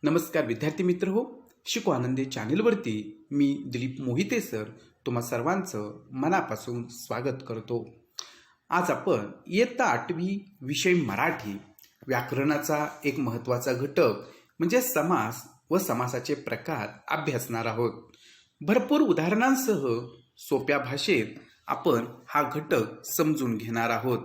नमस्कार विद्यार्थी मित्र हो. शिकू आनंदी चॅनेलवरती मी दिलीप मोहिते सर तुम्हा सर्वांचं मनापासून स्वागत करतो. आज आपण इयत्ता 8वी विषय मराठी व्याकरणाचा एक महत्त्वाचा घटक म्हणजे समास व समासाचे प्रकार अभ्यासणार आहोत. भरपूर उदाहरणांसह सोप्या भाषेत आपण हा घटक समजून घेणार आहोत.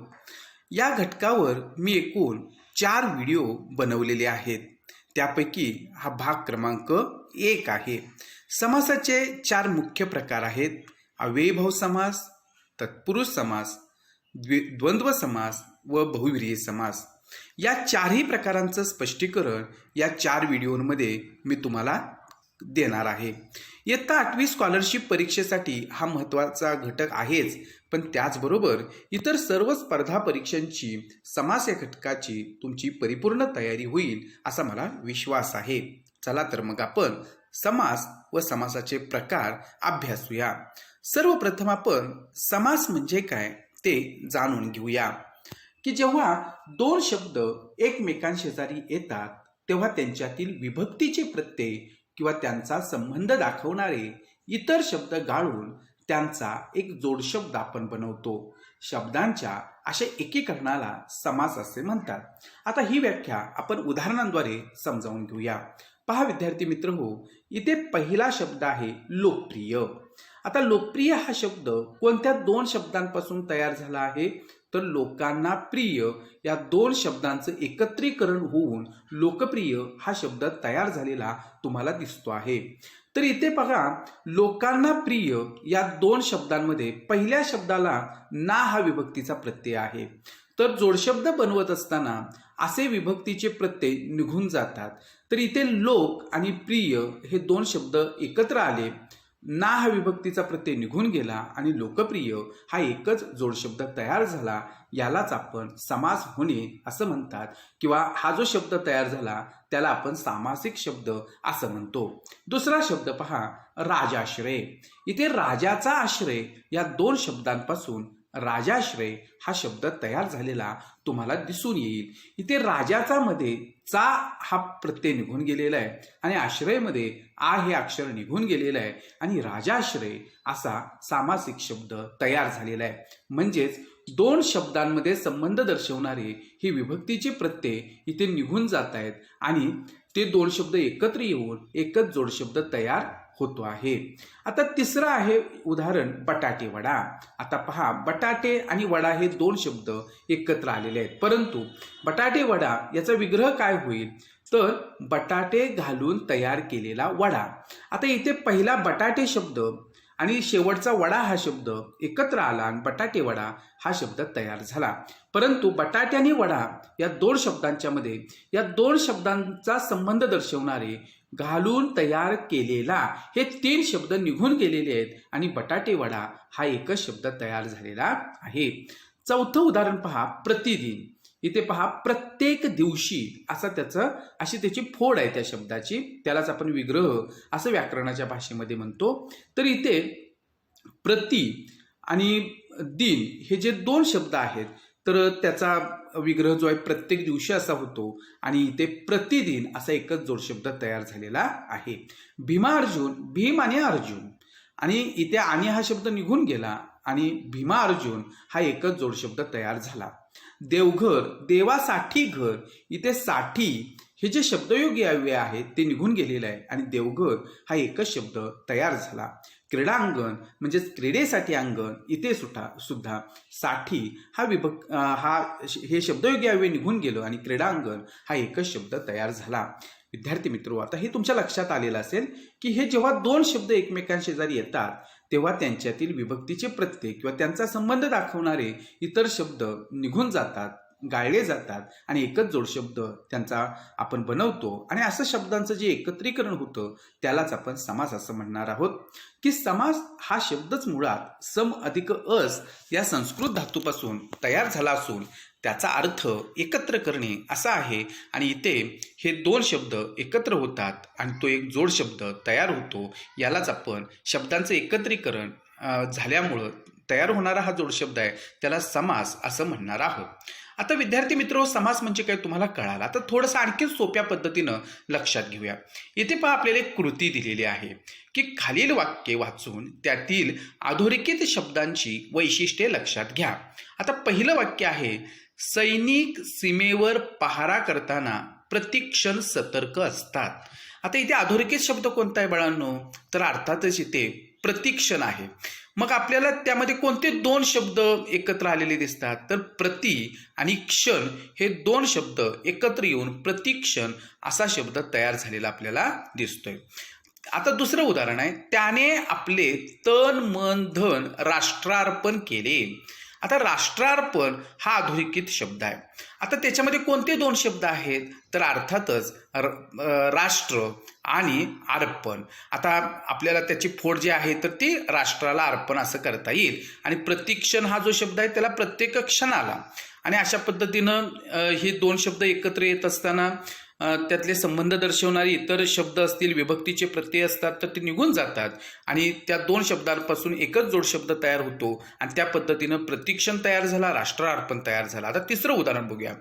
या घटकावर मी एकूण 4 व्हिडिओ बनवलेले आहेत. त्यापैकी हा भाग क्रमांक 1 आहे. समासाचे 4 मुख्य प्रकार आहेत: अव्ययीभाव समास, तत्पुरुष समास, द्वंद्व समास व बहुव्रीही समास. या 4ही प्रकारांचं स्पष्टीकरण या 4 व्हिडिओमध्ये मी तुम्हाला देणार आहे. इयत्ता 8वी स्कॉलरशिप परीक्षेसाठी हा महत्त्वाचा घटक आहेच, पण त्याचबरोबर इतर सर्व स्पर्धा परीक्षांची समास या घटकाची तुमची परिपूर्ण तयारी होईल असा मला विश्वास आहे. चला तर मग आपण समास व समासाचे प्रकार अभ्यासूया. सर्वप्रथम आपण समास म्हणजे काय ते जाणून घेऊया. की जेव्हा 2 शब्द एकमेकांशेजारी येतात तेव्हा त्यांच्यातील विभक्तीचे प्रत्यय किंवा त्यांचा संबंध दाखवणारे इतर शब्द गाळून त्यांचा एक जोडशब्द आपण बनवतो. शब्दांच्या अशा एकीकरणाला समास असे म्हणतात. आता ही व्याख्या आपण उदाहरणांद्वारे समजावून घेऊया. पहा विद्यार्थी मित्र हो, इथे पहिला शब्द आहे लोकप्रिय. आता लोकप्रिय हा शब्द कोणत्या 2 शब्दांपासून तयार झाला आहे तर लोकांना प्रिय या 2 शब्दांचं एकत्रीकरण होऊन लोकप्रिय हा शब्द तयार झालेला तुम्हाला दिसतो आहे. तर इथे बघा, लोकांना प्रिय या 2 शब्दांमध्ये पहिल्या शब्दाला ना हा विभक्तीचा प्रत्यय आहे. तर जोडशब्द बनवत असताना असे विभक्तीचे प्रत्यय निघून जातात. तर इथे लोक आणि प्रिय हे 2 शब्द एकत्र आले, ना हा विभक्तीचा प्रत्यय निघून गेला आणि लोकप्रिय हा एकच जोडशब्द तयार झाला. यालाच आपण समास होणे असं म्हणतात, किंवा हा जो शब्द तयार झाला त्याला आपण सामासिक शब्द असं म्हणतो. दुसरा शब्द पहा, राजाश्रय. इथे राजाचा आश्रय या 2 शब्दांपासून राजाश्रय हा शब्द तयार झालेला तुम्हाला दिसून येईल. इथे राजाचा मध्ये चा हा प्रत्यय निघून गेलेला आहे आणि आश्रयमध्ये आ हे अक्षर निघून गेलेलं आहे आणि राजाश्रय असा सामासिक शब्द तयार झालेला आहे. म्हणजेच 2 शब्दांमध्ये संबंध दर्शवणारे हे विभक्तीचे प्रत्यय इथे निघून जात आहेत आणि ते 2 शब्द एकत्र येऊन एकच जोडशब्द तयार होतो आहे. आता तिसरं आहे उदाहरण बटाटे वडा. आता पहा, बटाटे आणि वडा हे 2 शब्द एकत्र आलेले आहेत, परंतु बटाटे वडा याचा विग्रह काय होईल तर बटाटे घालून तयार केलेला वडा. आता इथे पहिला बटाटे शब्द आणि शेवटचा वडा हा शब्द एकत्र आला आणि बटाटे वडा हा शब्द तयार झाला. परंतु बटाटे आणि वडा या 2 शब्दांच्या मध्ये या 2 शब्दांचा संबंध दर्शवणारे घालून तयार केलेला हे 3 शब्द निघून गेलेले आहेत आणि बटाटे वडा हा एकच शब्द तयार झालेला आहे. चौथं उदाहरण पहा, प्रतिदिन. इथे पहा, प्रत्येक दिवशी अशी त्याची फोड आहे त्या शब्दाची, त्यालाच आपण विग्रह असं व्याकरणाच्या भाषेमध्ये म्हणतो. तर इथे प्रति आणि दिन हे जे 2 शब्द आहेत तर त्याचा विग्रह जो आहे प्रत्येक दिवशी असा होतो आणि इथे प्रतिदिन असा एकच जोडशब्द तयार झालेला आहे. भीमार्जुन, भीम आणि अर्जुन, आणि इथे आणि हा शब्द निघून गेला आणि भीमा अर्जुन हा एकच जोडशब्द तयार झाला. देवघर, देवासाठी घर, इथे साठी हे जे शब्दयोगी अव्यय आहेत ते निघून गेलेलं आहे आणि देवघर हा एकच शब्द तयार झाला. क्रीडांगण म्हणजेच क्रीडेसाठी अंगण, इथे सुद्धा साठी हे शब्दयोगी अव्यय निघून गेलं आणि क्रीडांगण हा एकच शब्द तयार झाला. विद्यार्थी मित्र, आता हे तुमच्या लक्षात आलेलं असेल की हे जेव्हा 2 शब्द एकमेकांशेजारी येतात तेव्हा त्यांच्यातील विभक्तीचे प्रत्यय किंवा त्यांचा संबंध दाखवणारे इतर शब्द निघून जातात, गाळले जातात आणि एकच जोडशब्द त्यांचा आपण बनवतो आणि असं शब्दांचं जे एकत्रीकरण होतं त्यालाच आपण समास असं म्हणणार आहोत. की समास हा शब्दच मुळात सम अधिक अस या संस्कृत धातूपासून तयार झाला असून त्याचा अर्थ एकत्र करणे असा आहे आणि इथे हे 2 शब्द एकत्र होतात आणि तो एक जोड शब्द तयार होतो. यालाच आपण शब्दांचं एकत्रीकरण झाल्यामुळं तयार होणारा हा जोडशब्द आहे त्याला समास असं म्हणणार आहोत. आता विद्यार्थी मित्र, समास म्हणजे काय तुम्हाला कळाला. आता थोडंसं आणखी सोप्या पद्धतीनं लक्षात घेऊया. इथे पहा, आपल्याला एक कृती दिलेली आहे की खालील वाक्य वाचून त्यातील अधोरेखित शब्दांची वैशिष्ट्ये लक्षात घ्या. आता पहिलं वाक्य आहे, सैनिक सीमेवर पहारा करताना प्रतिक्षण सतर्क असतात. आता इथे अधोरेखित शब्द कोणता आहे बाळांनो? तर अर्थातच इथे प्रतिक्षण आहे. मग आपल्याला त्यामध्ये कोणते दोन शब्द एकत्र आलेले दिसतात? तर प्रति आणि क्षण हे दोन शब्द एकत्र येऊन प्रतिक्षण असा शब्द तयार झालेला आपल्याला दिसतोय. आता दुसरं उदाहरण आहे, त्याने आपले तन मन धन राष्ट्रार्पण केले. आता राष्ट्रार्पण हा अधोरेखित शब्द आहे. आता त्याच्यामध्ये कोणते दोन शब्द आहेत? तर अर्थातच राष्ट्र आणि अर्पण. आता आपल्याला त्याची फोड जी आहे तर ती राष्ट्राला अर्पण असं करता येईल. आणि प्रतिक्षण हा जो शब्द आहे त्याला प्रत्येक क्षणाला. आणि अशा पद्धतीनं हे दोन शब्द एकत्र येत असताना त्यातले संबंध दर्शवणारे इतर शब्द असतील, विभक्तीचे प्रत्यय असतात, तर ते निघून जातात आणि त्या दोन शब्दांपासून एकच जोडशब्द तयार होतो आणि त्या प्रतिक्षण तयार झाला, राष्ट्रार्पण तयार झाला. आता तिसरं उदाहरण बघूया.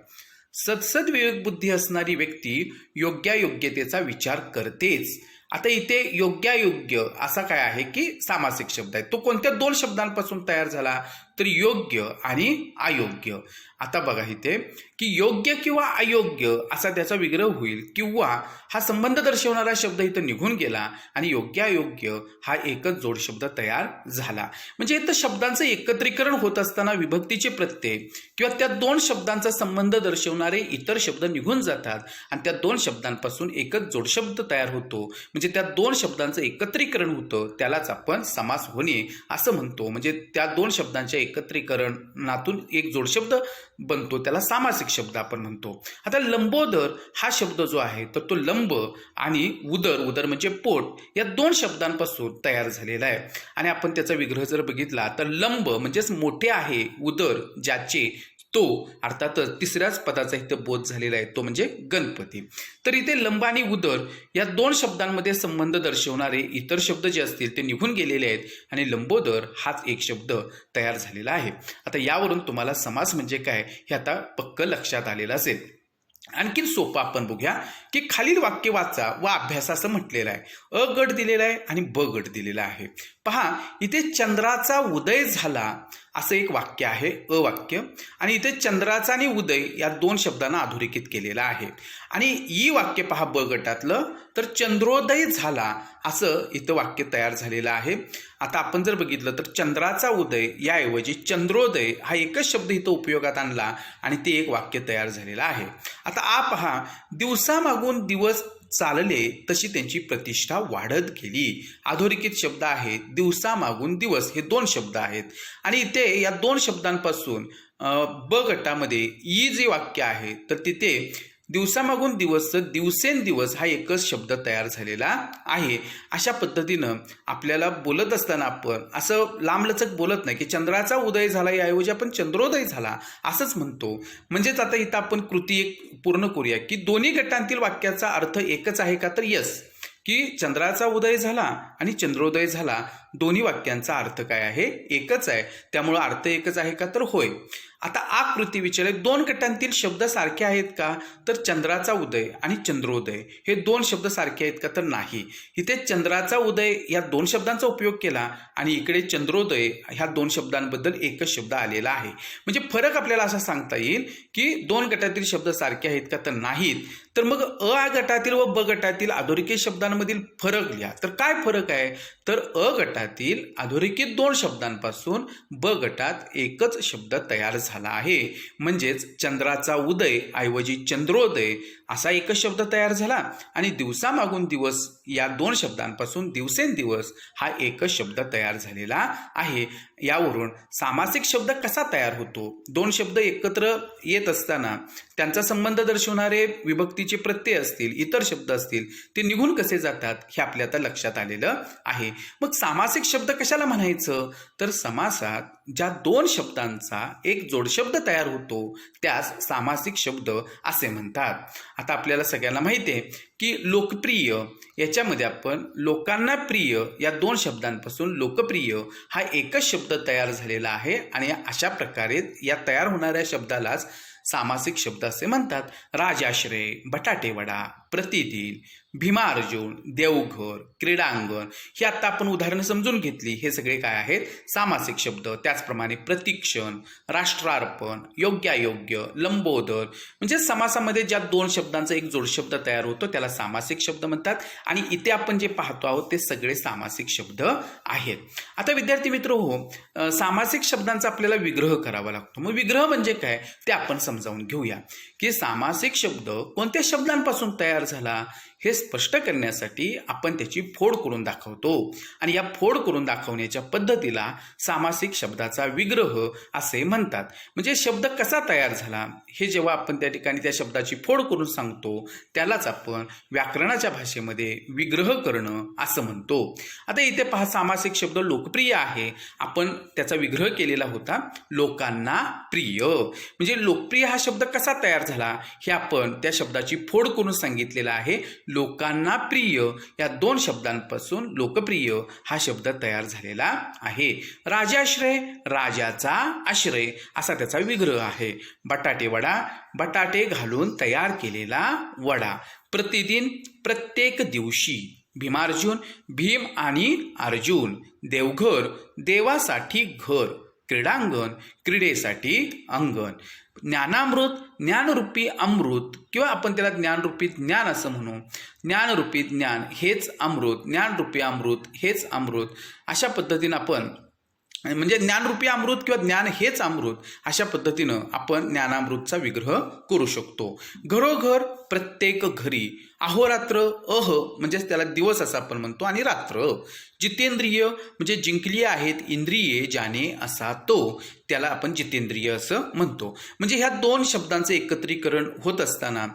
सदसद विवेकबुद्धी असणारी व्यक्ती योग्यायोग्यतेचा विचार करतेच. आता इथे योग्यायोग्य असा काय आहे की सामासिक शब्द आहे. तो कोणत्या दोन शब्दांपासून तयार झाला? तर योग्य आणि अयोग्य. आता बघा इथे की योग्य किंवा अयोग्य असा त्याचा विग्रह होईल, किंवा हा संबंध दर्शवणारा शब्द इथं निघून गेला आणि योग्यायोग्य हा एकच जोडशब्द तयार झाला. म्हणजे इथं शब्दांचं एकत्रीकरण होत असताना विभक्तीचे प्रत्यय किंवा त्या दोन शब्दांचा संबंध दर्शवणारे इतर शब्द निघून जातात आणि त्या दोन शब्दांपासून एकच जोडशब्द तयार होतो. म्हणजे त्या दोन शब्दांचं एकत्रीकरण होतं, त्यालाच आपण समास होणे असं म्हणतो. म्हणजे त्या दोन शब्दांच्या एकत्रीकरणातून एक जोडशब्द बनतो, त्याला सामासिक शब्द आपण म्हणतो. आता लंबोदर हा शब्द जो आहे तर तो लंब आणि उदर, उदर म्हणजे पोट, या दोन शब्दांपासून तयार झालेला आहे. आणि आपण त्याचा विग्रह जर बघितला तर लंब म्हणजेच मोठे आहे, उदर ज्याचे, तो अर्थातच तिसऱ्याच पदाचा इथं बोध झालेला आहे, तो म्हणजे गणपती. तर इथे लंब आणि उदर या दोन शब्दांमध्ये संबंध दर्शवणारे इतर शब्द जे असतील ते निघून गेलेले आहेत आणि लंबोदर हाच एक शब्द तयार झालेला आहे. आता यावरून तुम्हाला समास म्हणजे काय हे आता पक्क लक्षात आलेलं असेल. आणखीन सोपं आपण बघूया की खालील वाक्य वाचा व अभ्यास असं म्हटलेलं आहे. अ गट दिलेला आहे आणि ब गट दिलेला आहे. पहा, इथे चंद्राचा उदय झाला असं एक वाक्य आहे, अ वाक्य. आणि इथे चंद्राचा आणि उदय या दोन शब्दांना अधोरेखित केलेला आहे. आणि ई वाक्य पहा ब गटातलं, तर चंद्रोदय झाला असं इथं वाक्य तयार झालेलं आहे. आता आपण जर बघितलं तर चंद्राचा उदय याऐवजी चंद्रोदय हा एकच शब्द इथं उपयोगात आणला आणि ते एक वाक्य तयार झालेलं आहे. आता आ पहा, दिवसामागून दिवस चालले तशी त्यांची प्रतिष्ठा वाढत गेली. अधोरेखित शब्द आहे, दिवसामागून दिवस हे दोन शब्द आहेत. आणि इथे या दोन शब्दांपासून ब गटामध्ये ई जे वाक्य आहे तर तिथे दिवसामागून दिवस, दिवसेंदिवस हा एकच शब्द तयार झालेला आहे. अशा पद्धतीनं आपल्याला बोलत असताना आपण असं लांबलचक बोलत नाही की चंद्राचा उदय झाला याऐवजी आपण चंद्रोदय झाला असंच म्हणतो. म्हणजेच आता इथं आपण कृती एक पूर्ण करूया की दोन्ही गटांतील वाक्याचा अर्थ एकच आहे का? तर यस, की चंद्राचा उदय झाला आणि चंद्रोदय झाला, दोन्ही वाक्यांचा अर्थ काय आहे? एकच आहे. त्यामुळं अर्थ एकच आहे का? तर होय. आता आकृती विचारले, दोन गटांतील शब्द सारखे आहेत का? तर चंद्राचा उदय आणि चंद्रोदय हे दोन शब्द सारखे आहेत का? तर नाही. इथे चंद्राचा उदय या दोन शब्दांचा उपयोग केला आणि इकडे चंद्रोदय ह्या दोन शब्दांबद्दल एकच शब्द आलेला आहे. म्हणजे फरक आपल्याला असा सांगता येईल की दोन गटातील शब्द सारखे आहेत का? तर नाहीत. तर मग अ गटातील व ब गटातील अधोरेखित शब्दांमधील फरक लिहा. तर काय फरक आहे? तर अ गटातील अधोरेखित दोन शब्दांपासून ब गटात एकच शब्द तयार झाला आहे. म्हणजेच चंद्राचा उदय ऐवजी चंद्रोदय असा एकच शब्द तयार झाला आणि दिवसामागून दिवस या दोन शब्दांपासून दिवसेंदिवस हा एकच शब्द तयार झालेला आहे. यावरून सामासिक शब्द कसा तयार होतो? दोन शब्द एकत्र येत असताना त्यांचा संबंध दर्शवणारे विभक्तीचे प्रत्यय असतील, इतर शब्द असतील, ते निघून कसे जातात हे आपल्या आता लक्षात आलेलं आहे. मग सामासिक शब्द कशाला म्हणायचं? तर समासात ज्या दोन शब्दांचा एक जोडशब्द तयार होतो त्यास सामासिक शब्द असे म्हणतात. आता आपल्याला सगळ्यांना माहिती आहे की लोकप्रिय याच्यामध्ये आपण लोकांना प्रिय या दोन शब्दांपासून लोकप्रिय हा एकच शब्द तयार झालेला आहे आणि अशा प्रकारे या तयार होणाऱ्या शब्दालाच सामासिक शब्द असे म्हणतात. राजाश्रय, बटाटेवडा, प्रतिदिन, भीमार्जुन, देवघर, क्रीडांगण ही आता आपण उदाहरणं समजून घेतली. हे सगळे काय आहेत? सामासिक शब्द. त्याचप्रमाणे प्रतिक्षण, राष्ट्रार्पण, योग्यायोग्य, लंबोदर म्हणजे समासामध्ये ज्या दोन शब्दांचा एक जोडशब्द तयार होतो त्याला सामासिक शब्द म्हणतात. आणि इथे आपण जे पाहतो आहोत ते सगळे सामासिक शब्द आहेत. आता विद्यार्थी मित्र हो, सामासिक शब्दांचा आपल्याला विग्रह करावा लागतो. मग विग्रह म्हणजे काय ते आपण समजावून घेऊया की सामासिक शब्द कोणत्या शब्दांपासून तयार झाला हे स्पष्ट करण्यासाठी आपण त्याची फोड करून दाखवतो. आणि या फोड करून दाखवण्याच्या पद्धतीला सामासिक शब्दाचा विग्रह असे म्हणतात. म्हणजे शब्द कसा तयार झाला हे जेव्हा आपण त्या ठिकाणी त्या शब्दाची फोड करून सांगतो त्यालाच आपण व्याकरणाच्या भाषेमध्ये विग्रह करणं असं म्हणतो. आता इथे पहा, सामासिक शब्द लोकप्रिय आहे. आपण त्याचा विग्रह केलेला होता लोकांना प्रिय. म्हणजे लोकप्रिय हा शब्द कसा तयार झाला हे आपण त्या शब्दाची फोड करून सांगितलेला आहे. लोकांना प्रिय या दोन शब्दांपासून लोकप्रिय हा शब्द तयार झालेला आहे. राजाश्रय, राजाचा आश्रय असा त्याचा विग्रह आहे. बटाटेवडा, बटाटे घालून तयार केलेला वडा. प्रतिदिन, प्रत्येक दिवशी. भीमार्जुन, भीम आणि अर्जुन. देवघर, देवासाठी घर. क्रीडांगण, क्रीडेसाठी अंगण. ज्ञानामृत, ज्ञानरूपी अमृत किंवा आपण त्याला ज्ञानरूपी ज्ञान असं म्हणू. ज्ञानरूपी ज्ञान हेच अमृत, ज्ञानरूपी अमृत हेच अमृत. अशा पद्धतीनं आपण म्हणजे ज्ञानरूपी अमृत किंवा ज्ञान हेच अमृत अशा पद्धतीनं आपण ज्ञानामृतचा विग्रह करू शकतो. घरोघर, प्रत्येक घरी. अहोरात्र, म्हणजेच त्याला दिवस असं आपण म्हणतो आणि रात्र. जितेंद्रिय म्हणजे जिंकली आहेत इंद्रिये ज्याने असा तो, त्याला आपण जितेंद्रिय असं म्हणतो. म्हणजे ह्या दोन शब्दांचं एकत्रीकरण होत असताना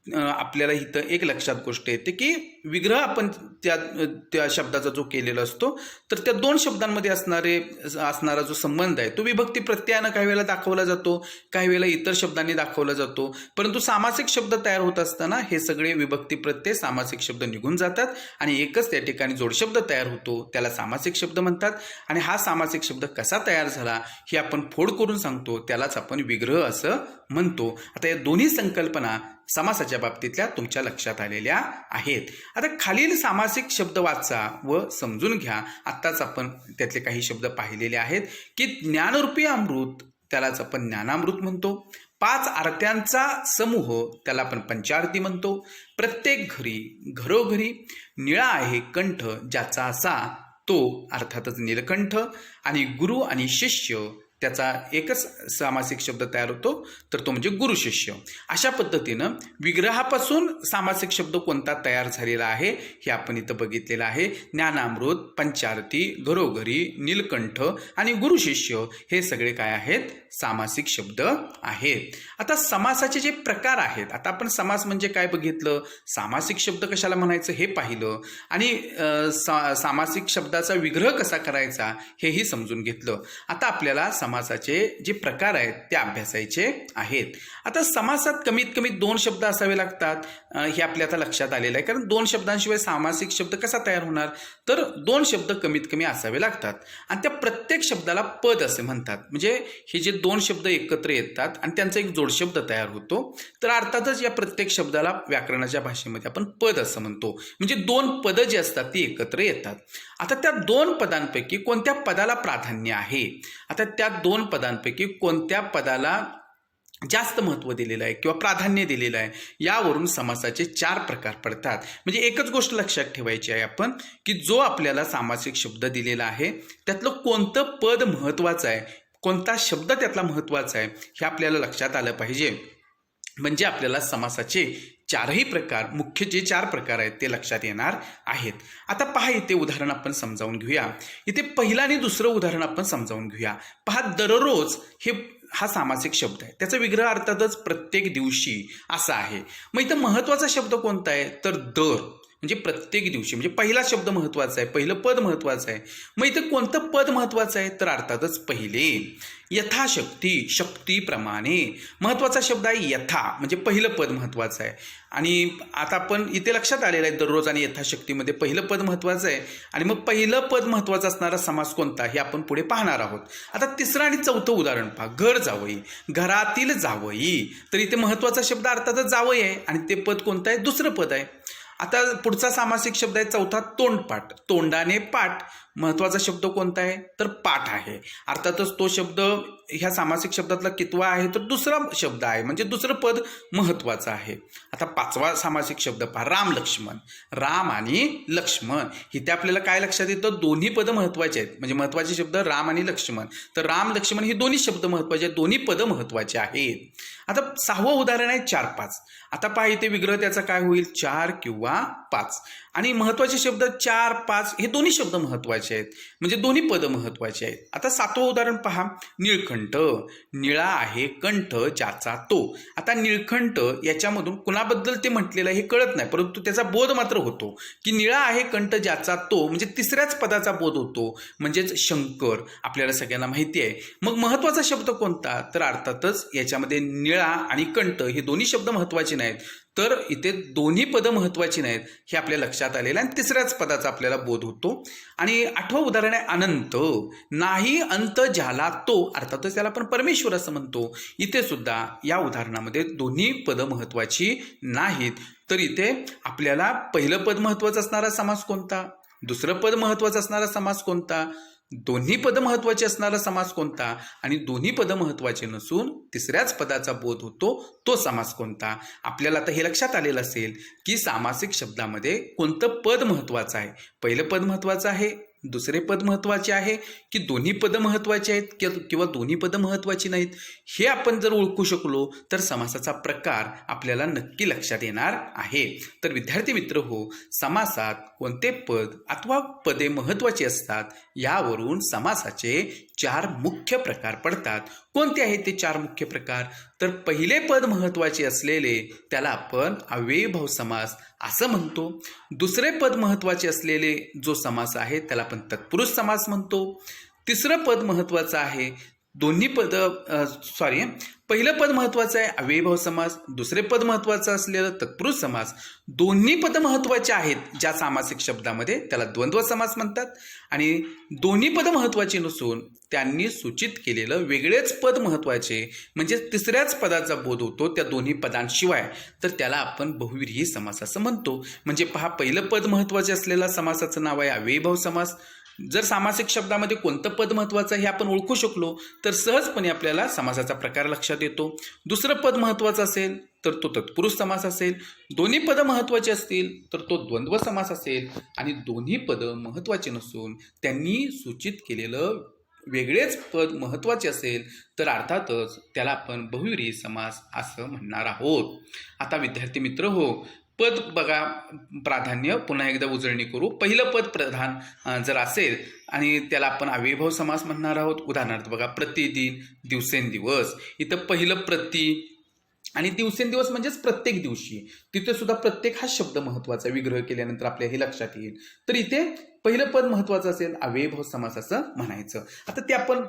आपल्याला इथं एक लक्षात गोष्ट येते की विग्रह आपण त्या शब्दाचा जो केलेला असतो तर त्या दोन शब्दांमध्ये असणारा जो संबंध आहे तो विभक्ती प्रत्ययानं काही वेळेला दाखवला जातो, काही वेळेला इतर शब्दांनी दाखवला जातो. परंतु सामासिक शब्द तयार होत असताना हे सगळे विभक्ती प्रत्यय सामासिक शब्द निघून जातात आणि एकच त्या ठिकाणी जोडशब्द तयार होतो, त्याला सामासिक शब्द म्हणतात. आणि हा सामासिक शब्द कसा तयार झाला हे आपण फोड करून सांगतो, त्यालाच आपण विग्रह असं म्हणतो. आता या दोन्ही संकल्पना समासाच्या बाबतीतल्या तुमच्या लक्षात आलेल्या आहेत. आता खालील सामासिक शब्द वाचा व समजून घ्या. आत्ताच आपण त्यातले काही शब्द पाहिलेले आहेत की ज्ञानरूपी अमृत त्यालाच आपण ज्ञानामृत म्हणतो. 5 आरत्यांचा समूह त्याला आपण पंचारती म्हणतो. प्रत्येक घरी, घरोघरी. निळा आहे कंठ ज्याचा असा तो अर्थातच नीलकंठ. आणि गुरु आणि शिष्य त्याचा एकच सामासिक शब्द तयार होतो तर तो म्हणजे गुरु शिष्य. अशा पद्धतीनं विग्रहापासून सामासिक शब्द कोणता तयार झालेला आहे हे आपण इथं बघितलेलं आहे. ज्ञानामृत, पंचारती, घरोघरी, नीलकंठ आणि गुरु शिष्य हे सगळे काय आहेत? सामासिक शब्द आहेत. आता समासाचे जे प्रकार आहेत, आता आपण समास म्हणजे काय बघितलं, सामासिक शब्द कशाला म्हणायचं हे पाहिलं आणि सामासिक शब्दाचा विग्रह कसा करायचा हेही समजून घेतलं. आता आपल्याला समासाचे जे प्रकार आहेत ते अभ्यासायचे आहेत. आता समासात कमीत कमी 2 शब्द असावे लागतात हे आपल्या आता लक्षात आलेलं आहे. कारण 2 शब्दांशिवाय सामासिक शब्द कसा तयार होणार, तर 2 शब्द कमीत कमी असावे लागतात. आणि त्या प्रत्येक शब्दाला पद असे म्हणतात. म्हणजे हे जे 2 शब्द एकत्र येतात आणि त्यांचा एक जोडशब्द तयार होतो तर अर्थातच या प्रत्येक शब्दाला व्याकरणाच्या भाषेमध्ये आपण पद असं म्हणतो. म्हणजे 2 पदं जी असतात ती एकत्र येतात. आता त्या 2 पदांपैकी कोणत्या पदाला प्राधान्य आहे, आता त्या 2 पदांपैकी कोणत्या पदाला जास्त महत्त्व दिलेलं आहे किंवा प्राधान्य दिलेलं आहे यावरून समासाचे 4 प्रकार पडतात. म्हणजे एकच गोष्ट लक्षात ठेवायची आहे आपण की जो आपल्याला सामासिक शब्द दिलेला आहे त्यातलं कोणतं पद महत्त्वाचं आहे, कोणता शब्द त्यातला महत्त्वाचा आहे हे आपल्याला लक्षात आलं पाहिजे. म्हणजे आपल्याला समासाचे 4ही प्रकार, मुख्य जे 4 प्रकार आहेत ते लक्षात येणार आहेत. आता पहा इथे उदाहरण आपण समजावून घेऊया. इथे पहिलं आणि दुसरं उदाहरण आपण समजावून घेऊया. पहा, दररोज हा सामासिक शब्द आहे, त्याचा विग्रह अर्थातच प्रत्येक दिवशी असा आहे. मग इथं महत्त्वाचा शब्द कोणता आहे तर दर. म्हणजे प्रत्येक दिवशी, म्हणजे पहिला शब्द महत्वाचा आहे, पहिलं पद महत्वाचं आहे. मग इथं कोणतं पद महत्वाचं आहे? तर अर्थातच पहिले. यथाशक्ती, शक्तीप्रमाणे. महत्वाचा शब्द आहे यथा, म्हणजे पहिलं पद महत्वाचं आहे. आणि आता आपण इथे लक्षात आलेलं आहे दररोज आणि यथाशक्तीमध्ये पहिलं पद महत्वाचं आहे. आणि मग पहिलं पद महत्वाचा असणारा समास कोणता हे आपण पुढे पाहणार आहोत. आता तिसरं आणि चौथं उदाहरण पहा. घर जावई, घरातील जावई. तर इथे महत्वाचा शब्द अर्थातच जावई आहे आणि ते पद कोणतं आहे? दुसरं पद आहे. आता पुढचा सामासिक शब्द आहे चौथा, तोंडपाठ. तोंडाने पाठ. महत्वाचा शब्द कोणता आहे? तर पाठ आहे. अर्थातच तो शब्द ह्या सामासिक शब्दातला कितवा आहे? तर दुसरा शब्द आहे, म्हणजे दुसरं पद महत्वाचं आहे. आता पाचवा सामासिक शब्द पहा, राम लक्ष्मण. राम आणि लक्ष्मण. इथे आपल्याला काय लक्षात येतं? दोन्ही पद महत्वाचे आहेत, म्हणजे महत्वाचे शब्द राम आणि लक्ष्मण. तर राम लक्ष्मण ही दोन्ही शब्द महत्वाचे आहेत, दोन्ही पद महत्वाचे आहेत. आता सहावं उदाहरण आहे 4-5. आता पहा इथे विग्रह त्याचा काय होईल? 4 किंवा 5. आणि महत्वाचे शब्द 4-5 हे दोन्ही शब्द महत्वाचे आहेत, म्हणजे दोन्ही पद महत्वाचे आहेत. आता 7वं उदाहरण पहा, निळकंठ. निळा आहे कंठ ज्याचा तो. आता निळकंठ याच्यामधून कुणाबद्दल ते म्हटलेलं आहे हे कळत नाही, परंतु त्याचा बोध मात्र होतो की निळा आहे कंठ ज्याचा तो, म्हणजे तिसऱ्याच पदाचा बोध होतो, म्हणजेच शंकर. आपल्याला सगळ्यांना माहिती आहे. मग महत्वाचा शब्द कोणता? तर अर्थातच याच्यामध्ये निळा आणि कंठ हे दोन्ही शब्द महत्वाचे नाहीत, तर इथे दोन्ही पदं महत्वाची नाहीत हे आपल्या लक्षात आलेलं आहे आणि तिसऱ्याच पदाचा आपल्याला बोध होतो. आणि 8वं उदाहरण आहे अनंत. नाही अंत ज्याला तो. अर्थातच त्याला आपण परमेश्वर असं म्हणतो. इथे सुद्धा या उदाहरणामध्ये दोन्ही पदं महत्वाची नाहीत. तर इथे आपल्याला पहिलं पद महत्वाचं असणारा समास कोणता? दुसरं पद महत्वाचं असणारा समास कोणता? दोन्ही पद महत्वाचे असणारा समास कोणता? आणि दोन्ही पद महत्वाचे नसून तिसऱ्याच पदाचा बोध होतो तो समास कोणता? आपल्याला आता हे लक्षात आलेलं असेल की सामासिक शब्दामध्ये कोणतं पद महत्वाचं आहे. पहिलं पद महत्वाचं आहे, दुसरे पद महत्वाचे आहे, की दोन्ही पद महत्वाचे आहेत किंवा दोन्ही पद महत्वाची नाहीत, हे आपण जर ओळखू शकलो तर समासाचा प्रकार आपल्याला नक्की लक्षात येणार आहे. तर विद्यार्थी मित्र हो, समासात कोणते पद अथवा पदे महत्वाची असतात यावरून समासाचे 4 मुख्य प्रकार पडतात. कोणते आहेत ते 4 मुख्य प्रकार? तर पहिले पद महत्वाचे असलेले त्याला आपण अव्ययीभाव समास असं म्हणतो. दुसरे पद महत्वाचे असलेले जो समास आहे त्याला आपण तत्पुरुष समास म्हणतो. तिसरं पद महत्वाचं आहे, पहिलं पद महत्वाचं आहे अव्ययीभाव समास, दुसरे पद महत्वाचं असलेलं तत्पुरुष समास. दोन्ही पद महत्वाचे आहेत ज्या सामासिक शब्दामध्ये त्याला द्वंद्व समास म्हणतात. आणि दोन्ही पद महत्वाची नसून त्यांनी सूचित केलेलं वेगळेच पद महत्वाचे, म्हणजे तिसऱ्याच पदाचा बोध होतो त्या दोन्ही पदांशिवाय, तर त्याला आपण बहुव्रीही समास असं म्हणतो. म्हणजे पहा, पहिलं पद महत्वाचे असलेला समासाचं नाव आहे अव्ययीभाव समास. जर सामासिक शब्दामध्ये कोणतं पद महत्वाचं हे आपण ओळखू शकलो तर सहजपणे आपल्याला समासाचा प्रकार लक्षात येतो. दुसरं पद महत्वाचं असेल तर तो तत्पुरुष समास असेल, दोन्ही पद महत्वाचे असतील तर तो द्वंद्व समास असेल, आणि दोन्ही पद महत्वाचे नसून त्यांनी सूचित केलेलं वेगळेच पद महत्वाचे असेल तर अर्थातच त्याला आपण बहुव्रीही समास असं म्हणणार आहोत. आता विद्यार्थी मित्र हो, पद बघा प्राधान्य पुन्हा एकदा उजळणी करू. पहिलं पद प्रधान जर असेल आणि त्याला आपण अव्ययीभाव समास म्हणणार आहोत. उदाहरणार्थ बघा, प्रतिदिन, दिवसेंदिवस. इथं पहिलं प्रति आणि दिवसेंदिवस म्हणजेच प्रत्येक दिवशी. तिथे सुद्धा प्रत्येक हा शब्द महत्वाचा विग्रह केल्यानंतर आपल्या हे लक्षात येईल. तर इथे पहिलं पद महत्वाचं असेल अव्ययीभाव समास असं म्हणायचं. आता ते आपण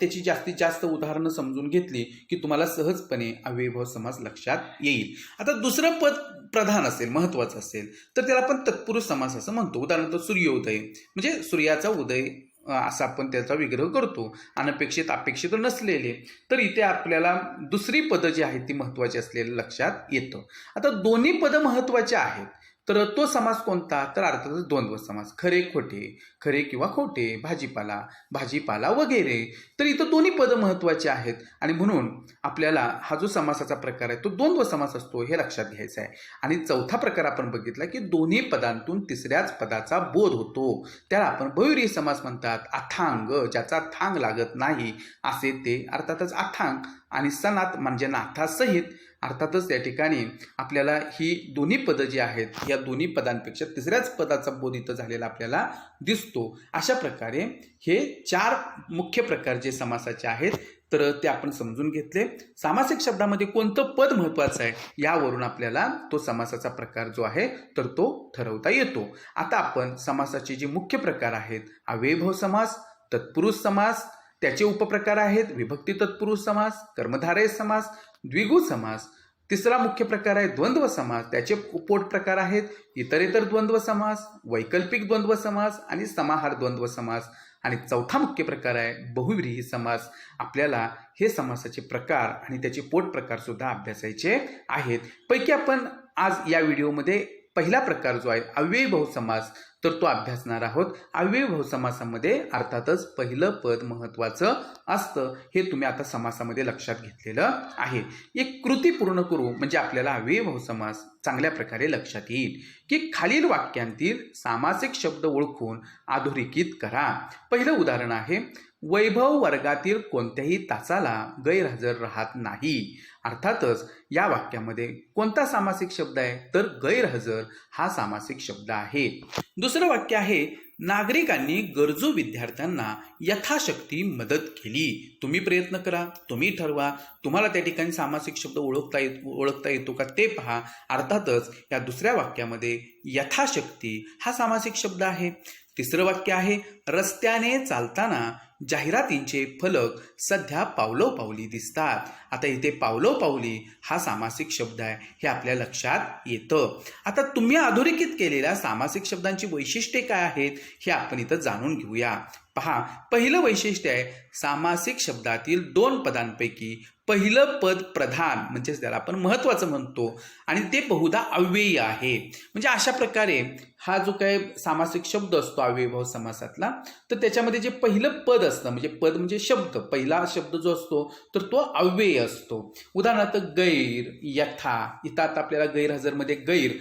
त्याची जास्तीत जास्त उदाहरणं समजून घेतली की तुम्हाला सहजपणे अव्ययीभाव समास लक्षात येईल. आता दुसरं पद प्रधान असेल, महत्वाचं असेल तर त्याला आपण तत्पुरुष समास असं म्हणतो. उदाहरणार्थ सूर्योदय, म्हणजे सूर्याचा उदय असा आपण त्याचा विग्रह करतो. अनपेक्षित, अपेक्षित नसलेले. तर इथे आपल्याला दुसरी पदं जी आहेत ती महत्वाची असलेलं लक्षात येतं. आता दोन्ही पदं महत्वाचे आहेत तर तो समास कोणता? तर अर्थातच द्वंद्व समास. खरे खोटे, खरे किंवा खोटे, भाजीपाला, भाजीपाला वगैरे. तर इथं दोन्ही पदं महत्वाचे आहेत आणि म्हणून आपल्याला हा जो समासाचा प्रकार आहे तो द्वंद्व समास असतो हे लक्षात घ्यायचं आहे. आणि चौथा प्रकार आपण बघितला की दोन्ही पदांतून तिसऱ्याच पदाचा बोध होतो, त्याला आपण बहुव्रीही समास म्हणतात. अथांग, ज्याचा थांग लागत नाही असे ते. अर्थातच अथांग आणि सनात म्हणजे नाथासहित अर्थातच त्या ठिकाणी आपल्याला ही दोन्ही पदं जी आहेत या दोन्ही पदांपेक्षा तिसऱ्याच पदाचा बोध इथं झालेला आपल्याला दिसतो. अशा प्रकारे हे 4 मुख्य प्रकार जे समासाचे आहेत तर ते आपण समजून घेतले. सामासिक शब्दामध्ये कोणतं पद महत्वाचं आहे यावरून आपल्याला तो समासाचा प्रकार जो आहे तर तो ठरवता येतो. आता आपण समासाचे जे मुख्य प्रकार आहेत अव्ययीभाव समास, तत्पुरुष समास, त्याचे उपप्रकार आहेत विभक्ती तत्पुरुष समास, कर्मधारय समास, द्विगु समास. तिसरा मुख्य प्रकार आहे द्वंद्व समास, त्याचे पोट प्रकार आहेत इतरेतर द्वंद्व समास, वैकल्पिक द्वंद्व समास आणि समाहार द्वंद्व समास. आणि चौथा मुख्य प्रकार आहे बहुव्रीही समास. आपल्याला हे समासाचे प्रकार आणि त्याचे पोट प्रकार सुद्धा अभ्यासायचे आहेत. पैकी आपण आज या व्हिडिओमध्ये पहिला प्रकार जो आहे अव्ययीभाव समास तर तो अभ्यासणार आहोत. अव्ययीभाव समासामध्ये अर्थातच पहिलं पद महत्वाचं असतं हे तुम्ही आता समासामध्ये लक्षात घेतलेलं आहे. एक कृती पूर्ण करू म्हणजे आपल्याला अव्ययीभाव समास चांगल्या प्रकारे लक्षात येईल की खालील वाक्यांतील सामासिक शब्द ओळखून अधोरेखित करा. पहिलं उदाहरण आहे वैभव वर्गातील कोणत्याही तासाला गैरहजर राहत नाही. अर्थातच या वाक्यामध्ये कोणता सामासिक शब्द आहे तर गैरहजर हा सामासिक शब्द आहे. दुसरं वाक्य आहे नागरिकांनी गरजू विद्यार्थ्यांना यथाशक्ती मदत केली. तुम्ही प्रयत्न करा, तुम्ही ठरवा, तुम्हाला त्या ठिकाणी सामासिक शब्द ओळखता येतो का ते पहा. अर्थातच या दुसऱ्या वाक्यामध्ये यथाशक्ती हा सामासिक शब्द आहे. तिसरं वाक्य आहे रस्त्याने चालताना जाहिरातींचे फलक सध्या पावलोपावली दिसतात. आता इथे पावलोपावली हा सामासिक शब्द आहे हे आपल्या लक्षात येतं. आता तुम्ही अधोरेखित केलेल्या सामासिक शब्दांची वैशिष्ट्ये काय आहेत हे आपण इथं जाणून घेऊया. पहा, पहिलं वैशिष्ट्य आहे सामासिक शब्दातील 2 पदांपैकी पहिलं पद प्रधान म्हणजेच त्याला आपण महत्वाचं म्हणतो आणि ते बहुधा अव्ययी आहे. म्हणजे अशा प्रकारे हा जो काही सामासिक शब्द असतो अव्ययीभाव समासातला तर त्याच्यामध्ये जे पहिलं पद असतं म्हणजे पद म्हणजे शब्द, पहिला शब्द जो असतो तर तो अव्ययी असतो. उदाहरणार्थ गैर, यथा. इथं आता आपल्याला गैरहजरमध्ये गैर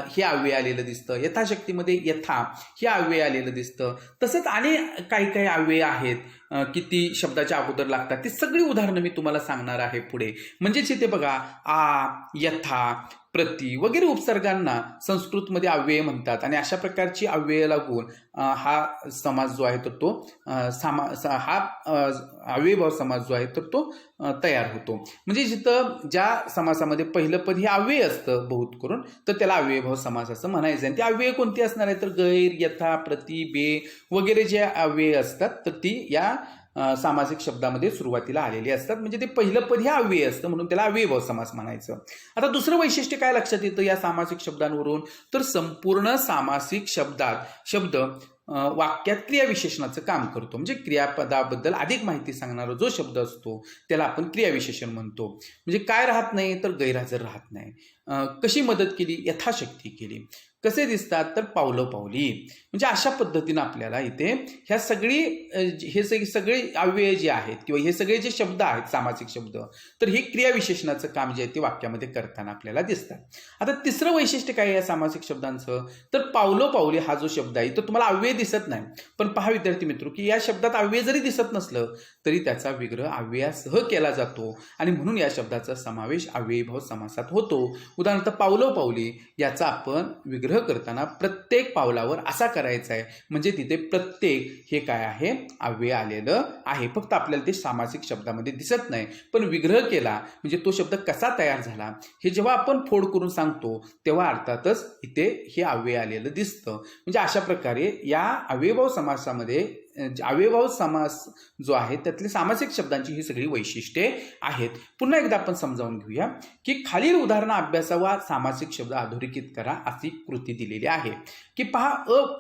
हे अव्यय आलेलं दिसतं, यथाशक्तीमध्ये यथा हे अव्यय आलेलं दिसतं. तसंच आणि काही काही अव्यय आहेत किती शब्दाच्या अगोदर लागतात ती सगळी उदाहरणं मी तुम्हाला सांगणार आहे पुढे. म्हणजेच इथे बघा आ, यथा, प्रति वगैरे उपसर्गांना संस्कृतमध्ये अव्यय म्हणतात आणि अशा प्रकारची अव्यय लागून हा समास जो आहे तर तो हा अव्ययीभाव समास जो आहे तर तो तयार होतो. म्हणजे जिथं ज्या समासामध्ये पहिलं पद हे अव्यय असतं बहुत करून तर त्याला अव्ययीभाव समास असं म्हणायचं. आणि ती अव्यय कोणती असणार आहे तर गैर, यथा, प्रति, बे वगैरे जे अव्यय असतात तर ती या सामासिक शब्दामध्ये सुरुवातीला आलेली असतात. म्हणजे ते पहिलं पद हे अव्यय असतं म्हणून त्याला अव्ययीभाव समास म्हणायचं. आता दुसरं वैशिष्ट्य काय लक्षात येतं या सामासिक शब्दांवरून तर संपूर्ण सामासिक शब्द वाक्यात क्रियाविशेषणाचं काम करतो. म्हणजे क्रियापदाबद्दल अधिक माहिती सांगणारा जो शब्द असतो त्याला आपण क्रियाविशेषण म्हणतो. म्हणजे काय राहत नाही तर गैरहजर राहत नाही. कशी मदत केली यथाशक्ती केली. कसे दिसतात तर पावलोपावली. म्हणजे अशा पद्धतीनं आपल्याला इथे ह्या सगळे अव्यय जे आहेत किंवा हे सगळे जे शब्द आहेत सामासिक शब्द तर हे क्रियाविशेषणाचं काम जे आहे ते वाक्यामध्ये करताना आपल्याला दिसतात. आता तिसरं वैशिष्ट्य काय आहे या सामासिक शब्दांचं तर पावलोपावली हा जो शब्द आहे तो तुम्हाला अव्यय दिसत नाही. पण पहा विद्यार्थी मित्र की या शब्दात अव्यय जरी दिसत नसलं तरी त्याचा विग्रह अव्ययासह केला जातो आणि म्हणून या शब्दाचा समावेश अव्ययीभाव समासात होतो. उदाहरणार्थ पावलोपावली याचा आपण विग्रह करताना प्रत्येक पावलावर असा करायचा आहे म्हणजे तिथे प्रत्येक हे काय आहे अव्यय आलेलं आहे. फक्त आपल्याला ते सामासिक शब्दामध्ये दिसत नाही पण विग्रह केला म्हणजे तो शब्द कसा तयार झाला हे जेव्हा आपण फोड करून सांगतो तेव्हा अर्थातच इथे हे अव्यय आलेलं दिसतं. म्हणजे अशा प्रकारे या अव्ययीभाव समासामध्ये अव्ययीभाव समास जो आहे त्यातले सामासिक शब्दांची ही सगळी वैशिष्ट्ये आहेत. पुन्हा एकदा आपण समजावून घेऊया की खालील उदाहरण अभ्यासावा सामासिक शब्द अधोरेखित करा अशी कृती दिलेली आहे. की पहा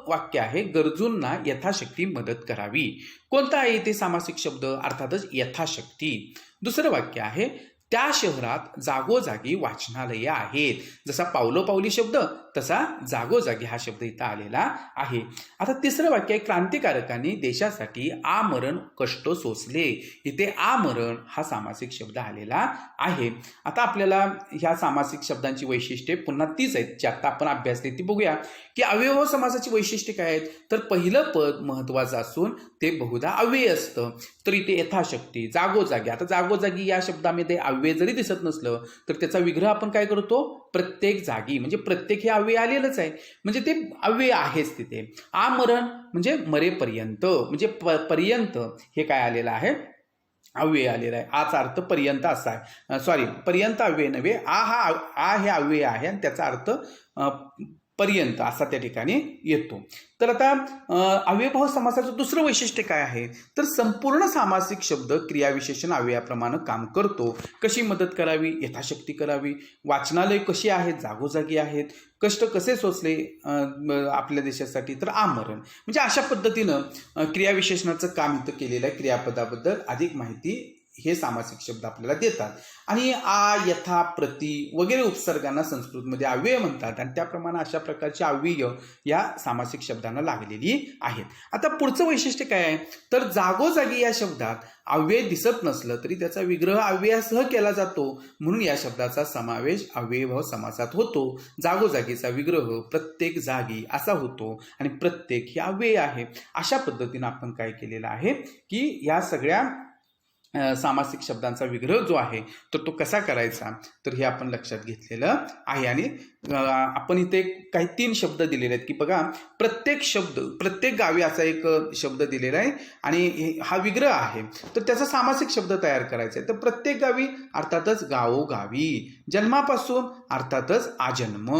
वाक्य आहे गरजूंना यथाशक्ती मदत करावी. कोणता आहे इथे सामासिक शब्द अर्थातच यथाशक्ती. दुसरं वाक्य आहे त्या शहरात जागोजागी वाचनालये आहेत. जसा पावलोपावली शब्द तसा जागोजागी हा शब्द इथं आलेला आहे. आता तिसरं वाक्य आहे, क्रांतिकारकांनी देशासाठी आमरण कष्ट सोसले. इथे आमरण हा सामासिक शब्द आलेला आहे. आता आपल्याला ह्या सामासिक शब्दांची वैशिष्ट्ये पुन्हा तीच आहेत जी आता आपण अभ्यासली ती बघूया, की अव्ययभाव समासाची वैशिष्ट्ये काय आहेत. तर पहिलं पद महत्वाचं असून ते बहुधा अव्यय असतं. तर इथे यथाशक्ती, जागोजागी. आता जागोजागी या शब्दामध्ये अव्यय जरी दिसत नसलं तर त्याचा विग्रह आपण काय करतो, प्रत्येक जागी, म्हणजे प्रत्येक हे अव्यय आलेलंच आहे, म्हणजे ते अव्यय आहेच तिथे. आमरण म्हणजे मरेपर्यंत, म्हणजे पर्यंत हे काय आलेलं आहे, अव्यय आलेला आहे. आचा अर्थ पर्यंत असा आहे. सॉरी, पर्यंत अव्यय नव्हे, आ हे अव्यय आहे आणि त्याचा अर्थ पर्यंत असा त्या ठिकाणी येतो. तर आता अव्ययभाव समासाचं दुसरं वैशिष्ट्य काय आहे, तर संपूर्ण सामासिक शब्द क्रियाविशेषण अव्ययाप्रमाणे काम करतो. कशी मदत करावी, यथाशक्ती करावी, वाचनालय कशी आहेत, जागोजागी आहेत, कष्ट कसे सोसले आपल्या देशासाठी, तर आमरण, म्हणजे अशा पद्धतीनं क्रियाविशेषणाचं काम इथं केलेलं आहे. क्रियापदाबद्दल अधिक माहिती हे सामासिक शब्द आपल्याला देतात. आणि आ, यथा, प्रति वगैरे उपसर्गांना संस्कृतमध्ये अव्यय म्हणतात आणि त्याप्रमाणे अशा प्रकारची अव्यय या सामासिक शब्दांना लागलेली आहेत. आता पुढचं वैशिष्ट्य काय आहे, तर जागोजागी या शब्दात अव्यय दिसत नसलं तरी त्याचा विग्रह अव्ययासह केला जातो, म्हणून या शब्दाचा समावेश अव्ययभाव समासात होतो. जागोजागीचा विग्रह प्रत्येक जागी असा होतो आणि प्रत्येक हे अव्यय आहे. अशा पद्धतीनं आपण काय केलेलं आहे, की या सगळ्या सामासिक शब्दांचा विग्रह जो आहे तर तो कसा करायचा, तर हे आपण लक्षात घेतलेलं आहे. आणि आपण इथे काही 3 शब्द दिलेले आहेत, की बघा प्रत्येक शब्द, प्रत्येक गावी असा एक शब्द दिलेला आहे आणि हा विग्रह आहे, तर त्याचा सामासिक शब्द तयार करायचा आहे. तर प्रत्येक गावी अर्थातच गावोगावी, जन्मापासून अर्थातच आजन्म,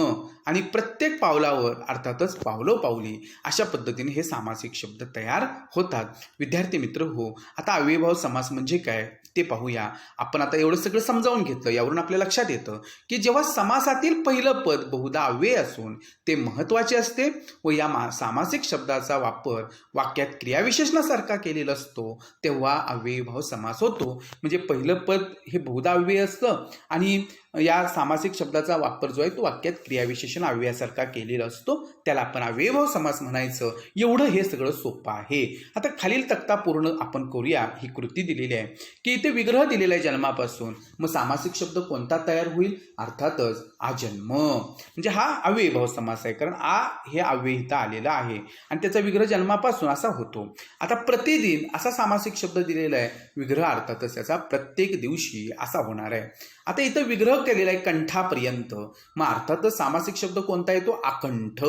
आणि प्रत्येक पावलावर अर्थातच पावलोपावली, अशा पद्धतीने हे सामासिक शब्द तयार होतात. विद्यार्थी मित्र हो, आता अव्ययभाव समास म्हणजे काय ते पाहूया. आपण आता एवढं सगळं समजावून घेतलं, यावरून आपल्या लक्षात येतं की जेव्हा समासातील पहिलं पद बहुधा अव्यय असून ते महत्वाचे असते व या सामासिक शब्दाचा वापर वाक्यात क्रियाविशेषणासारखा केलेला असतो, तेव्हा अव्ययभाव समास होतो. म्हणजे पहिलं पद हे बहुधा अव्यय असतं आणि या सामासिक शब्दाचा वापर जो आहे तो वाक्यात क्रियाविशेषण अव्ययासारखा केलेला असतो, त्याला आपण अव्ययभाव समास म्हणायचं. एवढं हे सगळं सोपं आहे. आता खालील तक्ता पूर्ण आपण करूया. ही कृती दिलेली आहे की इथे विग्रह दिलेला आहे जन्मापासून, मग सामासिक शब्द कोणता तयार होईल, अर्थातच आजन्म, म्हणजे हा अव्ययभाव समास आहे, कारण आ हे अव्यय इथं आलेला आहे आणि त्याचा विग्रह जन्मापासून असा होतो. आता प्रतिदिन असा सामासिक शब्द दिलेला आहे, विग्रह अर्थातच त्याचा प्रत्येक दिवशी असा होणार आहे. आता इथं विग्रह केलेला आहे कंठापर्यंत, मग अर्थातच सामासिक शब्द कोणता येतो, आकंठ.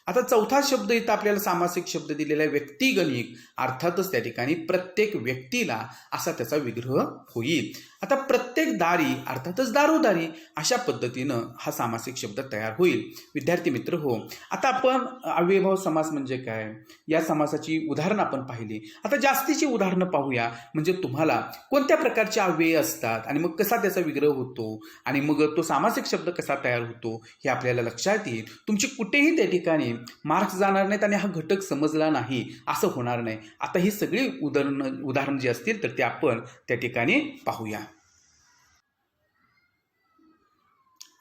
आता चौथा शब्द इथं आपल्याला सामासिक शब्द दिलेला आहे व्यक्तिगणिक, अर्थातच त्या ठिकाणी प्रत्येक व्यक्तीला असा त्याचा विग्रह होईल. आता प्रत्येक दारी अर्थातच दारोदारी, अशा पद्धतीनं हा सामासिक शब्द तयार होईल. विद्यार्थी मित्र हो, आता आपण अव्ययभाव समास म्हणजे काय या समासाची उदाहरणं आपण पाहिली. आता जास्तीची उदाहरणं पाहूया, म्हणजे तुम्हाला कोणत्या प्रकारचे अव्यय असतात आणि मग कसा त्याचा विग्रह होतो आणि मग तो सामासिक शब्द कसा तयार होतो हे आपल्याला लक्षात येईल. तुमची कुठेही त्या ठिकाणी मार्क्स जाणार नाहीत आणि हा घटक समजला नाही असं होणार नाही. आता ही सगळी उदाहरणं जी असतील तर ते आपण त्या ठिकाणी पाहूया.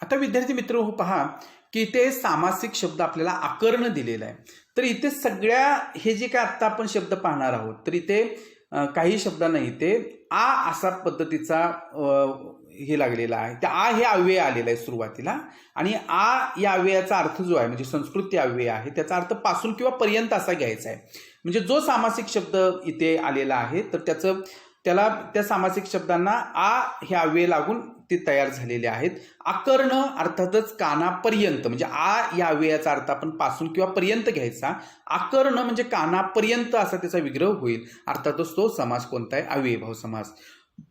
आता विद्यार्थी मित्र हो, पहा की इथे सामासिक शब्द आपल्याला आकर्ण दिलेला आहे. तर इथे सगळ्या हे जे काय आता आपण शब्द पाहणार आहोत, तर इथे काही शब्दांना इथे आ असा पद्धतीचा हे लागलेला आहे. त्या आ हे अव्यय आलेलं आहे सुरुवातीला, आणि आ या अव्ययाचा अर्थ जो आहे म्हणजे संस्कृती अव्यय आहे, त्याचा अर्थ पासून किंवा पर्यंत असा घ्यायचा आहे. म्हणजे जो सामासिक शब्द इथे आलेला आहे तर त्याला त्या सामासिक शब्दांना आ हे अव्यय लागून ते तयार झालेले आहेत. आकर्ण अर्थातच कानापर्यंत, म्हणजे आ या अव्ययाचा अर्थ आपण पासून किंवा पर्यंत घ्यायचा. आकर्ण म्हणजे कानापर्यंत असा त्याचा विग्रह होईल. अर्थातच तो समास कोणता आहे, अव्ययभाव समास.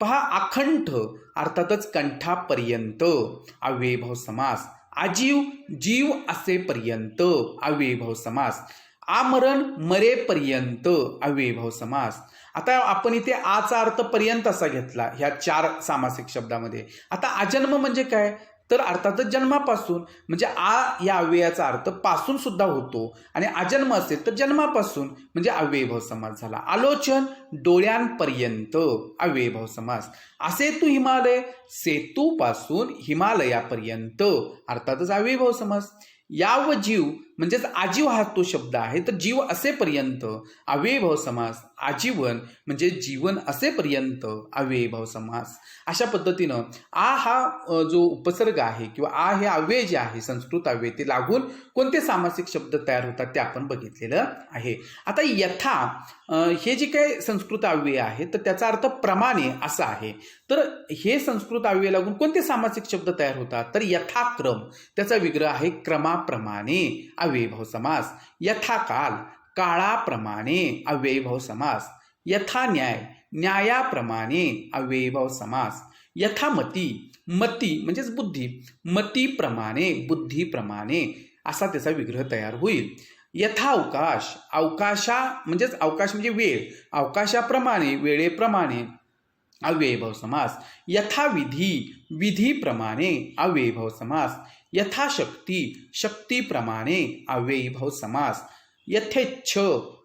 पहा, अखंड अर्थातच कंठापर्यंत अव्ययभाव समास. आजीव जीव असेपर्यंत अव्ययभाव समास. आमरण मरेपर्यंत अव्ययभाव समास. आता आपण इथे आचा अर्थ पर्यंत असा घेतला ह्या 4 सामासिक शब्दामध्ये. आता आजन्म म्हणजे काय, तर अर्थातच जन्मापासून, म्हणजे आ या अव्ययाचा अर्थ पासून सुद्धा होतो आणि अजन्म असेल तर जन्मापासून, म्हणजे अव्ययभाव समास झाला. आलोचन डोळ्यांपर्यंत अव्ययभाव समास. असेतू हिमालय सेतूपासून हिमालयापर्यंत अर्थातच अव्ययभाव समास. याव जीव म्हणजेच आजीव हा तो शब्द आहे. तर जीव असेपर्यंत अव्ययीभाव समास, आजीवन म्हणजे जीवन असेपर्यंत अव्ययीभाव समास. अशा पद्धतीनं आ हा जो उपसर्ग आहे किंवा आ हे अव्यय जे आहे संस्कृत अव्यय ते लागून कोणते सामासिक शब्द तयार होतात ते आपण बघितलेलं आहे. आता यथा हे जे काही संस्कृत अव्यय आहे तर त्याचा अर्थ प्रमाणे असा आहे. तर हे संस्कृत अव्यय लागून कोणते सामासिक शब्द तयार होतात तर यथाक्रम त्याचा विग्रह आहे क्रमाप्रमाणे अव्ययीभाव समास. यथाकाल काळाप्रमाणे अव्ययीभाव समास. यथान्याय न्यायाप्रमाणे अव्ययीभाव समास. यथामती मती म्हणजेच बुद्धी मतीप्रमाणे बुद्धीप्रमाणे असा त्याचा विग्रह तयार होईल. यथावकाश अवकाशा म्हणजेच अवकाश म्हणजे वेळ अवकाशाप्रमाणे वेळेप्रमाणे अव्ययीभाव समास. यथाविधी विधीप्रमाणे अव्ययीभाव समास. यथाशक्ती शक्तीप्रमाणे अव्ययीभाव समास. यथेच्छ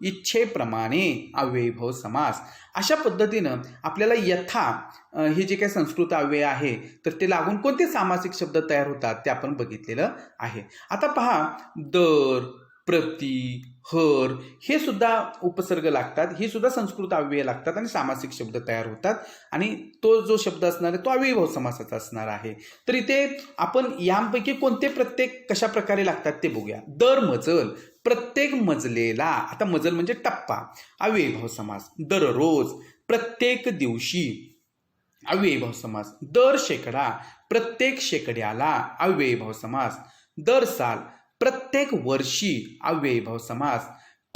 इच्छेप्रमाणे अव्ययीभाव समास. अशा पद्धतीनं आपल्याला यथा हे जे काही संस्कृत अव्यय आहे तर ते लागून कोणते सामासिक शब्द तयार होतात ते आपण बघितलेलं आहे. आता पहा दर प्रति हर हे सुद्धा उपसर्ग लागतात. हे सुद्धा संस्कृत अव्यय लागतात आणि सामासिक शब्द तयार होतात आणि तो जो शब्द असणार आहे तो अव्ययीभाव समासाचा असणार आहे. तर इथे आपण यांपैकी कोणते प्रत्येक कशा प्रकारे लागतात ते बघूया. दर मजल प्रत्येक मजलेला आता मजल म्हणजे टप्पा अव्ययीभाव समास. दररोज प्रत्येक दिवशी अव्ययीभाव समास. दर शेकडा प्रत्येक शेकड्याला अव्ययीभाव समास. दर साल प्रत्येक वर्षी अव्ययीभाव समास.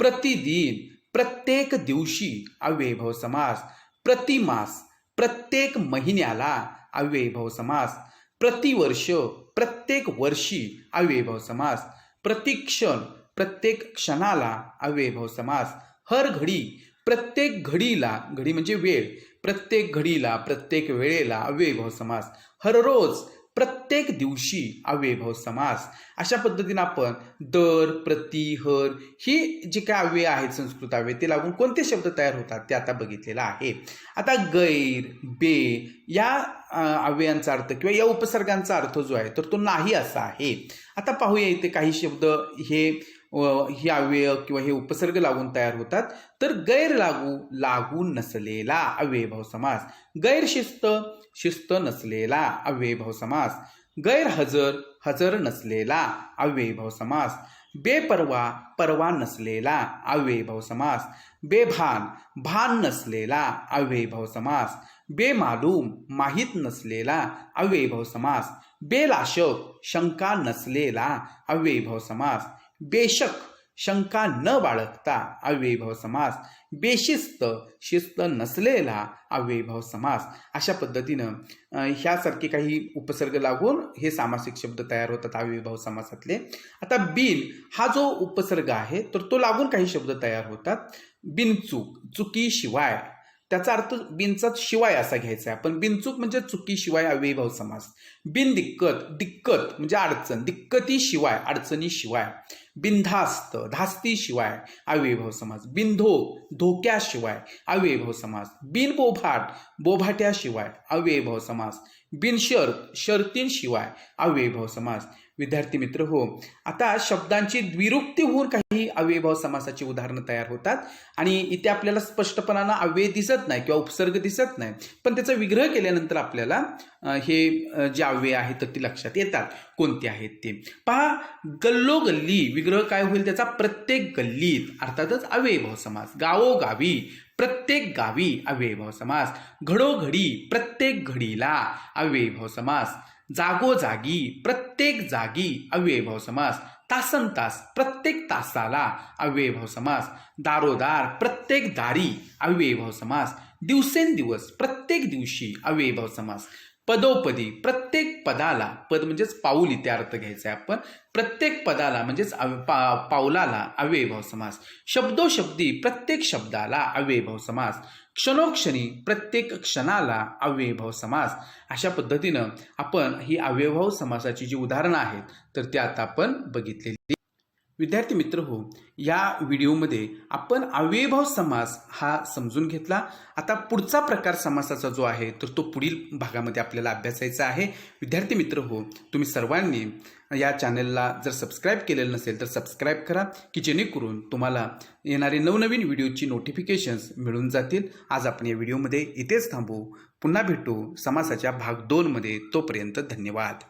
प्रतिदिन प्रत्येक दिवशी अव्ययीभाव समास. प्रतिमास प्रत्येक महिन्याला अव्ययीभाव समास. प्रतिवर्ष प्रत्येक वर्षी अव्ययीभाव समास. प्रतिक्षण प्रत्येक क्षणाला अव्ययीभाव समास. हर घडी प्रत्येक घडीला घडी म्हणजे वेळ प्रत्येक घडीला प्रत्येक वेळेला अव्ययीभाव समास. हर रोज प्रत्येक दिवशी अव्ययीभाव समास. अशा पद्धतीने आपण दर प्रति हर ही जे काय अव्यय आहेत संस्कृत अव्यय ते लागून कोणते शब्द तयार होतात ते आता बघितलेलं आहे. आता गैर बे या अव्ययांचा अर्थ किंवा या उपसर्गांचा अर्थ जो आहे तर तो नाही असा आहे. आता पाहूया इथे काही शब्द हे अव्यय किंवा हे उपसर्ग लागून तयार होतात. तर गैर लागून नसलेला अव्ययीभाव समास. गैरशिस्त शिस्त नसलेला अव्ययीभाव समास. गैरहजर हजर नसलेला अव्ययीभाव समास. बेपरवा परवा नसलेला अव्ययीभाव समास. बेभान भान नसलेला अव्ययीभाव समास. बेमालूम माहीत नसलेला अव्ययीभाव समास. बेलाशक शंका नसलेला अव्ययीभाव समास. बेशक शंका न बाळगता अव्ययीभाव समास. बेशिस्त शिस्त नसलेला अव्ययीभाव समास. अशा पद्धतीनं ह्यासारखे काही उपसर्ग लागून हे सामासिक शब्द तयार होतात अव्ययीभाव समासातले. आता बिन हा जो उपसर्ग आहे तर तो लागून काही शब्द तयार होतात. बिनचूक चुकीशिवाय त्याचा अर्थ बिनचा शिवाय असा घ्यायचा आहे. पण बिनचूक म्हणजे चुकीशिवाय अव्ययीभाव समास. बिनदिक्कत दिक्कत म्हणजे अडचण दिक्कतीशिवाय अडचणीशिवाय. बिनधास्त धास्तीशिवाय अव्ययीभाव समास. बिनधोक धोक्याशिवाय अव्ययीभाव समास. बिनबोभाट बोभाट्याशिवाय अव्ययीभाव समास. बिनशर्त शर्तींशिवाय अव्ययीभाव समास. विद्यार्थी मित्र हो, आता शब्दांची द्विरुक्ती होऊन काही अव्ययीभाव समासाची उदाहरणं तयार होतात आणि इथे आपल्याला स्पष्टपणानं अव्यय दिसत नाही किंवा उपसर्ग दिसत नाही, पण त्याचा विग्रह केल्यानंतर आपल्याला हे जे अव्यय आहेत तर ती लक्षात येतात कोणते आहेत ते. पहा, गल्लोगल्ली विग्रह काय होईल त्याचा? प्रत्येक गल्लीत अर्थातच अव्ययीभाव समास. गावोगावी प्रत्येक गावी अव्ययीभाव समास. घडोघडी प्रत्येक घडीला अव्ययीभाव समास. जागोजागी प्रत्येक जागी अव्ययीभाव समास. तासनतास प्रत्येक तासाला अव्ययीभाव समास. दारोदार प्रत्येक दारी अव्ययीभाव समास. दिवसेंदिवस प्रत्येक दिवशी अव्ययीभाव समास. पदोपदी प्रत्येक पदाला पद म्हणजेच पाऊल इथे अर्थ घ्यायचा आहे आपण. प्रत्येक पदाला म्हणजेच पाऊलाला अव्ययीभाव समास. शब्दोशब्दी प्रत्येक शब्दाला अव्ययीभाव समास. क्षणोक्षणी प्रत्येक क्षणाला अव्ययीभाव समास. अशा पद्धतीनं आपण ही अव्ययीभाव समासाची जी उदाहरणं आहेत तर ती आता आपण बघितलेली विद्यार्थी मित्र हो, या व्हिडिओमध्ये आपण अव्ययीभाव समास हा समजून घेतला. आता पुढचा प्रकार समासाचा जो आहे तर तो पुढील भागामध्ये आपल्याला अभ्यासायचा आहे. विद्यार्थी मित्र हो, तुम्ही सर्वांनी या चॅनलला जर सबस्क्राईब केलेलं नसेल तर सबस्क्राईब करा, की जेणेकरून तुम्हाला येणारे नवनवीन व्हिडिओची नोटिफिकेशन्स मिळून जातील. आज आपण या व्हिडिओमध्ये इथेच थांबू. पुन्हा भेटू समासाच्या भाग 2 मध्ये. तोपर्यंत धन्यवाद.